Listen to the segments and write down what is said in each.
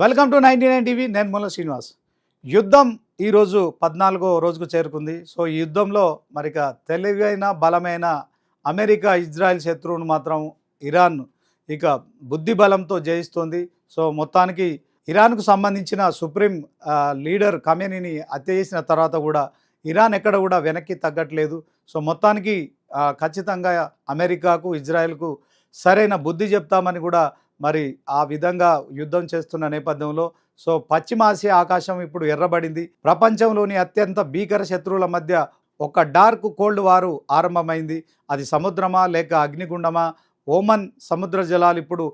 Welcome to 99 TV. నేను ముల్ల శ్రీనివాస్. యుద్ధం ఈరోజు 14వ రోజుకు చేరుకుంది. సో ఈ యుద్ధంలో మరిక తెలివైన బలమైన అమెరికా ఇజ్రాయెల్ శత్రువును మాత్రం ఇరాన్ ఇక బుద్ధి బలంతో జయిస్తోంది. సో మొత్తానికి ఇరాన్కు సంబంధించిన సుప్రీం లీడర్ ఖమేనీని హత్య చేసిన తర్వాత కూడా ఇరాన్ ఎక్కడ కూడా వెనక్కి తగ్గట్లేదు. సో మొత్తానికి ఖచ్చితంగా అమెరికాకు ఇజ్రాయెల్కు సరైన బుద్ధి చెప్తామని కూడా మరి ఆ విధంగా యుద్ధం చేస్తున్న నేపథ్యంలో సో పశ్చిమాసియా ఆకాశం ఇప్పుడు ఎర్రబడింది. ప్రపంచంలోని అత్యంత భీకర శత్రువుల మధ్య ఒక డార్క్ కోల్డ్ వారు ఆరంభమైంది. అది సముద్రమా లేక అగ్నిగుండమా? ఓమన్ సముద్ర జలాలు ఇప్పుడు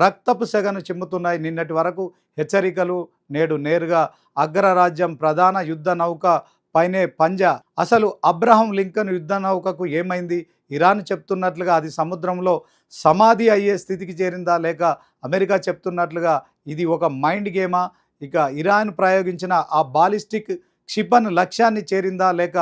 రక్తపు సెగను చిమ్ముతున్నాయి. నిన్నటి వరకు హెచ్చరికలు, నేడు నేరుగా అగ్రరాజ్యం ప్రధాన యుద్ధ నౌక పైనే పంజా. అసలు అబ్రహం లింకన్ యుద్ధ నౌకకు ఏమైంది? ఇరాన్ చెప్తున్నట్లుగా అది సముద్రంలో సమాధి అయ్యే స్థితికి చేరిందా, లేక అమెరికా చెప్తున్నట్లుగా ఇది ఒక మైండ్ గేమా? ఇక ఇరాన్ ప్రయోగించిన ఆ బాలిస్టిక్ క్షిపణి లక్ష్యాన్ని చేరిందా, లేక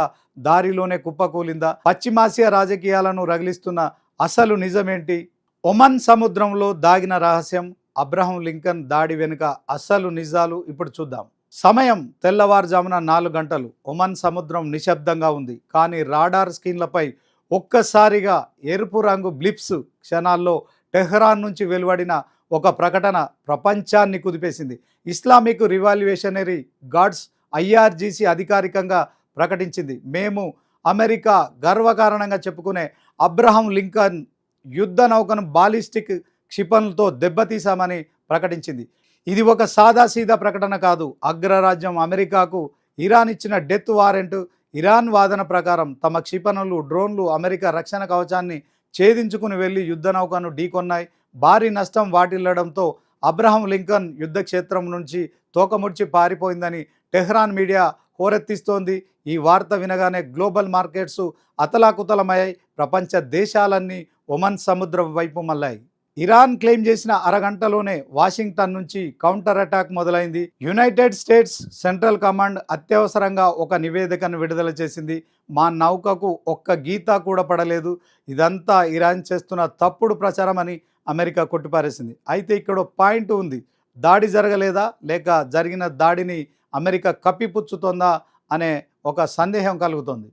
దారిలోనే కుప్పకూలిందా? పశ్చిమాసియా రాజకీయాలను రగిలిస్తున్న అసలు నిజమేంటి? ఒమన్ సముద్రంలో దాగిన రహస్యం, అబ్రహం లింకన్ దాడి వెనుక అసలు నిజాలు ఇప్పుడు చూద్దాం. సమయం తెల్లవారుజామున 4 గంటలు. ఒమన్ సముద్రం నిశ్శబ్దంగా ఉంది. కానీ రాడార్ స్క్రీన్లపై ఒక్కసారిగా ఎరుపు రంగు బ్లిప్స్. క్షణాల్లో టెహ్రాన్ నుంచి వెలువడిన ఒక ప్రకటన ప్రపంచాన్ని కుదిపేసింది. ఇస్లామిక్ రివాల్యూషనరీ గార్డ్స్ IRGC అధికారికంగా ప్రకటించింది, మేము అమెరికా గర్వకారణంగా చెప్పుకునే అబ్రహం లింకన్ యుద్ధ నౌకను బాలిస్టిక్ క్షిపణులతో దెబ్బతీశామని ప్రకటించింది. ఇది ఒక సాదాసీదా ప్రకటన కాదు. అగ్రరాజ్యం అమెరికాకు ఇరాన్ ఇచ్చిన డెత్ వారెంట్. ఇరాన్ వాదన ప్రకారం తమ క్షిపణులు, డ్రోన్లు అమెరికా రక్షణ కవచాన్ని ఛేదించుకుని వెళ్లి యుద్ధ నౌకను ఢీకొన్నాయి. భారీ నష్టం వాటిల్లడంతో అబ్రహం లింకన్ యుద్ధ క్షేత్రం నుంచి తోకముడిచి పారిపోయిందని టెహ్రాన్ మీడియా హోరెత్తిస్తోంది. ఈ వార్త వినగానే గ్లోబల్ మార్కెట్స్ అతలాకుతలమయ్యాయి. ప్రపంచ దేశాలన్నీ ఒమన్ సముద్రం వైపు మళ్ళాయి. ఇరాన్ క్లెయిమ్ చేసిన అరగంటలోనే వాషింగ్టన్ నుంచి కౌంటర్ అటాక్ మొదలైంది. యునైటెడ్ స్టేట్స్ సెంట్రల్ కమాండ్ అత్యవసరంగా ఒక నివేదికను విడుదల చేసింది. మా నౌకకు ఒక్క గీత కూడా పడలేదు, ఇదంతా ఇరాన్ చేస్తున్న తప్పుడు ప్రచారం అని అమెరికా కొట్టిపారేసింది. అయితే ఇక్కడ పాయింట్ ఉంది. దాడి జరగలేదా, లేక జరిగిన దాడిని అమెరికా కప్పిపుచ్చుతోందా అనే ఒక సందేహం కలుగుతోంది.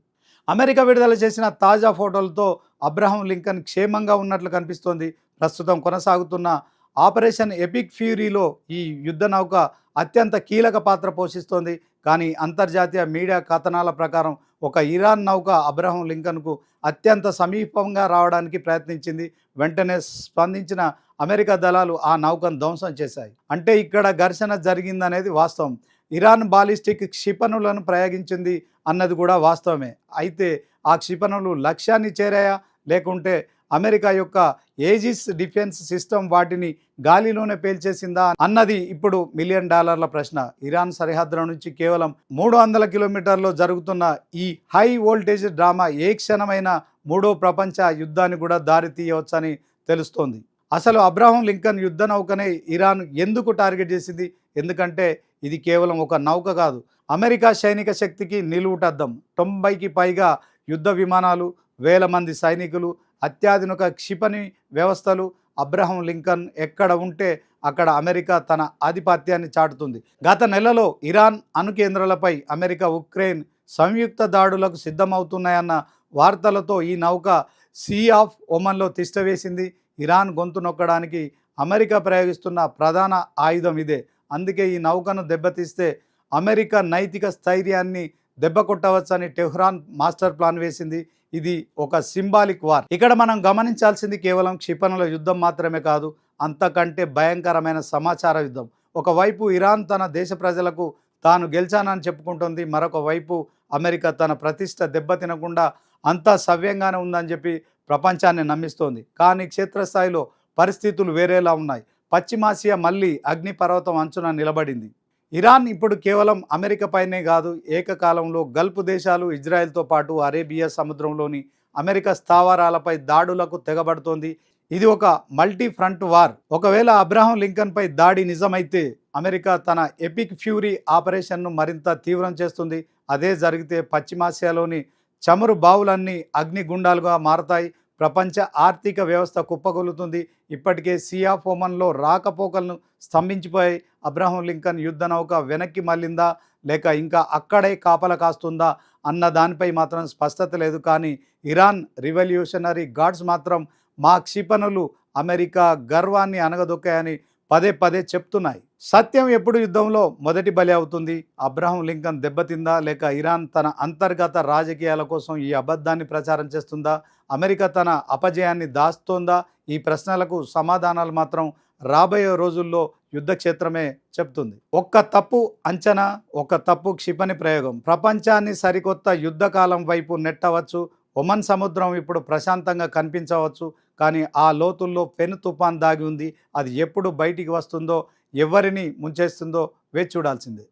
అమెరికా విడుదల చేసిన తాజా ఫోటోలతో అబ్రహం లింకన్ క్షేమంగా ఉన్నట్లు కనిపిస్తోంది. ప్రస్తుతం కొనసాగుతున్న ఆపరేషన్ ఎపిక్ ఫ్యూరీలో ఈ యుద్ధ నౌక అత్యంత కీలక పాత్ర పోషిస్తోంది. కానీ అంతర్జాతీయ మీడియా కథనాల ప్రకారం ఒక ఇరాన్ నౌక అబ్రహం లింకన్కు అత్యంత సమీపంగా రావడానికి ప్రయత్నించింది. వెంటనే స్పందించిన అమెరికా దళాలు ఆ నౌకను ధ్వంసం చేశాయి. అంటే ఇక్కడ ఘర్షణ జరిగిందనేది వాస్తవం. ఇరాన్ బాలిస్టిక్ క్షిపణులను ప్రయోగించింది అన్నది కూడా వాస్తవమే. అయితే ఆ క్షిపణులు లక్ష్యాన్ని చేరాయా, లేకుంటే అమెరికా యొక్క ఏజిస్ డిఫెన్స్ సిస్టమ్ వాటిని గాలిలోనే పేల్చేసిందా అన్నది ఇప్పుడు $1 మిలియన్ ప్రశ్న. ఇరాన్ సరిహద్దుల నుంచి కేవలం 300 కిలోమీటర్లో జరుగుతున్న ఈ హై వోల్టేజ్ డ్రామా ఏ క్షణమైన మూడో ప్రపంచ యుద్ధాన్ని కూడా దారి తీయవచ్చని తెలుస్తోంది. అసలు అబ్రహం లింకన్ యుద్ధ నౌకనే ఇరాన్ ఎందుకు టార్గెట్ చేసింది? ఎందుకంటే ఇది కేవలం ఒక నౌక కాదు, అమెరికా సైనిక శక్తికి నిలువుటద్దం. 90కి పైగా యుద్ధ విమానాలు, 1000 మంది సైనికులు, అత్యాధునిక క్షిపణి వ్యవస్థలు. అబ్రహం లింకన్ ఎక్కడ ఉంటే అక్కడ అమెరికా తన ఆధిపత్యాన్ని చాటుతుంది. గత నెలలో ఇరాన్ అణు కేంద్రాలపై అమెరికా, ఉక్రెయిన్ సంయుక్త దాడులకు సిద్ధమవుతున్నాయన్న వార్తలతో ఈ నౌక సీ ఆఫ్ ఒమన్లో తిష్టవేసింది. ఇరాన్ గొంతు నొక్కడానికి అమెరికా ప్రయోగిస్తున్న ప్రధాన ఆయుధం ఇదే. అందుకే ఈ నౌకను దెబ్బతీస్తే అమెరికా నైతిక స్థైర్యాన్ని దెబ్బ కొట్టవచ్చని టెహ్రాన్ మాస్టర్ ప్లాన్ వేసింది. ఇది ఒక సింబాలిక్ వార్. ఇక్కడ మనం గమనించాల్సింది కేవలం క్షిపణుల యుద్ధం మాత్రమే కాదు, అంతకంటే భయంకరమైన సమాచార యుద్ధం. ఒకవైపు ఇరాన్ తన దేశ ప్రజలకు తాను గెలిచానని చెప్పుకుంటుంది, మరొక వైపు అమెరికా తన ప్రతిష్ట దెబ్బతినకుండా అంతా సవ్యంగానే ఉందని చెప్పి ప్రపంచాన్ని నమ్మిస్తోంది. కానీ క్షేత్రస్థాయిలో పరిస్థితులు వేరేలా ఉన్నాయి. పశ్చిమాసియా మళ్ళీ అగ్నిపర్వతం అంచున నిలబడింది. ఇరాన్ ఇప్పుడు కేవలం అమెరికా పైనే కాదు, ఏకకాలంలో గల్ఫ్ దేశాలు, ఇజ్రాయెల్తో పాటు అరేబియా సముద్రంలోని అమెరికా స్థావరాలపై దాడులకు తెగబడుతోంది. ఇది ఒక మల్టీ ఫ్రంట్ వార్. ఒకవేళ అబ్రహం లింకన్పై దాడి నిజమైతే అమెరికా తన ఎపిక్ ఫ్యూరీ ఆపరేషన్ను మరింత తీవ్రం చేస్తుంది. అదే జరిగితే పశ్చిమాసియాలోని చమురు బావులన్నీ అగ్నిగుండాలుగా మారతాయి. ప్రపంచ ఆర్థిక వ్యవస్థ కుప్పగొలుతుంది. ఇప్పటికే సీ ఆఫ్ ఒమన్లో రాకపోకలను స్తంభించిపోయి అబ్రహం లింకన్ యుద్ధ నౌక వెనక్కి మళ్ళిందా లేక ఇంకా అక్కడే కాపలా కాస్తుందా అన్న దానిపై మాత్రం స్పష్టత లేదు. కానీ ఇరాన్ రివల్యూషనరీ గార్డ్స్ మాత్రం మా క్షిపణులు అమెరికా గర్వాన్ని అనగదొక్కాయని పదే పదే చెప్తున్నాయి. సత్యం ఎప్పుడు యుద్ధంలో మొదటి బలి అవుతుంది? అబ్రహం లింకన్ దెబ్బతిందా లేక ఇరాన్ తన అంతర్గత రాజకీయాల కోసం ఈ అబద్ధాన్ని ప్రచారం చేస్తుందా? అమెరికా తన అపజయాన్ని దాస్తోందా? ఈ ప్రశ్నలకు సమాధానాలు మాత్రం రాబోయే రోజుల్లో యుద్ధ క్షేత్రమే చెప్తుంది. ఒక్క తప్పు అంచనా, ఒక తప్పు క్షిపణి ప్రయోగం ప్రపంచాన్ని సరికొత్త యుద్ధకాలం వైపు నెట్టవచ్చు. ఒమన్ సముద్రం ఇప్పుడు ప్రశాంతంగా కనిపించవచ్చు, కానీ ఆ లోతుల్లో పెను తుఫాన్ దాగి ఉంది. అది ఎప్పుడు బయటికి వస్తుందో, ఎవరిని ముంచేస్తుందో వేచి చూడాల్సిందే.